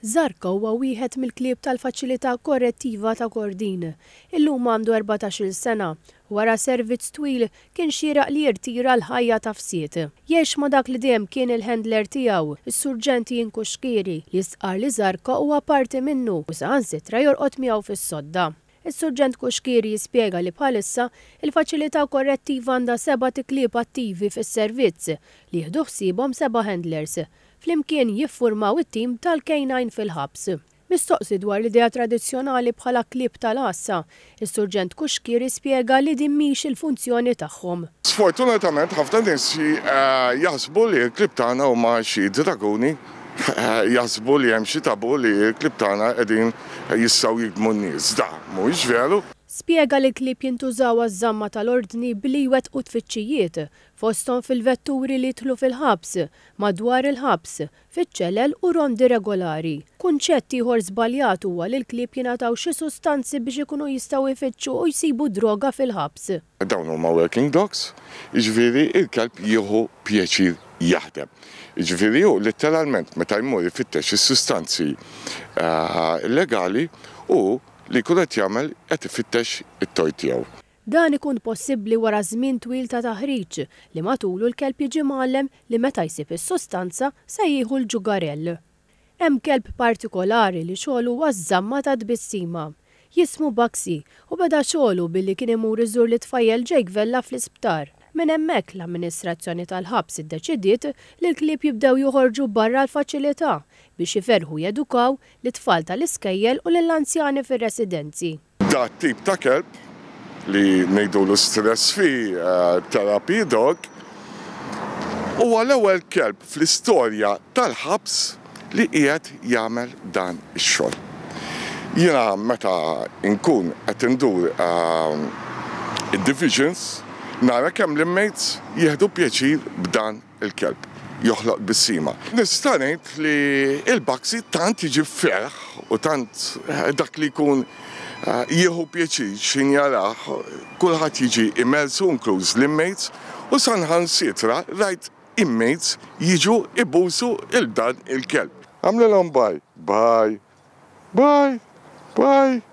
Zarka huwa wieħed mill-klieb tal-faċilità korrettiva ta' Kordin. Illum għandu 14-il sena. Wara servizz twil kien xieraq li jirtira l-ħajja ta' fsiet. Jgħix ma' dak li dejjem kien il-handler tiegħu, is-Surġent Jien Kuxkieri, li sqar li Zarka huwa parti minnu u saħansitra jorqod miegħu fis-sodda. Is-Surġent Kuxkieri jispjega li bħalissa il-faċilità korrettiva għandha 7 klieb attivi fis-servizz li jieħdu ħsiebhom 7 handlers. Flimkien jiffurmaw it-tim tal-K9 fil-ħabs. Mistoqsi dwar l-idea tradizzjonali bħala klieb tal-assa, is-Surġent Kuxkieri spjega li din mhix il-funzjoni tagħhom. Sfortunatament ħafna nies jaħsbu li l-klieb tagħna huma xi draguni, jaħsbu li hemm xi tabu li l-klieb tagħna qegħdin jistgħu jigdmu n-nies. Da mhuwiex veru. Spjega li klieb jintużaw għaż-żamma tal-ordni billi jwettqu tfittxijiet fosthom fil-vetturi li jidħlu fil-ħabs, madwar il-ħabs, fiċ-ċelel u rondi regolari. Kunċett ieħor żbaljat huwa li l-klieb jingħataw xi sustanzi biex ikunu jistgħu jfittxu u jsibu droga fil-ħabs. Dawn huma working dogs, jiġifieri il-kelb jieħu pjaċir jaħdem. Jiġifieri hu letteralment meta jmur ifittex is-sustanzi illegali u li kunet jagħmel qed ifittex it-toj tiegħu. Dan ikun possibbli wara żmien twil ta' taħriġ li matulu l-kelb jiġi mgħallem li meta jsib is-sustanza se jieħu l-ġugarell. Hemm kelb partikolari li xogħlu huwa żamma ta' tbissima. Jismu Baxi u beda xogħlu billi kien imur iżur li tfajjel ġej gvella fl-isptar. Minn hemmhekk l-amministrazzjoni tal-ħabs iddeċidiet li l-klieb jibdew joħorġu barra l-faċilità biex jiferħu jedukaw l-tfal tal-iskejjel u lill-anzjani fir-residenzi. Da tip ta' kelb li ngħidulu stress free therapy dog huwa l-ewwel kelb fl-istorja tal-ħabs li qiegħed jagħmel dan ix-xogħol. Jiena meta nkun qed indur id-divisions nara kemm l-inmates jieħdu pjaċir b'dan il-kelb. Joħloq bissima. Nista' ngħid li il-Baxi tant jiġi ferħ u tant dak li jkun jieħu pjaċir x'injarah kulħadd jiġi immersu inkluż l-inmates u sanħansitra rajt inmates jiġu ibusu il-dan il-kelb. Għamlilhom bye, bye, bye, bye.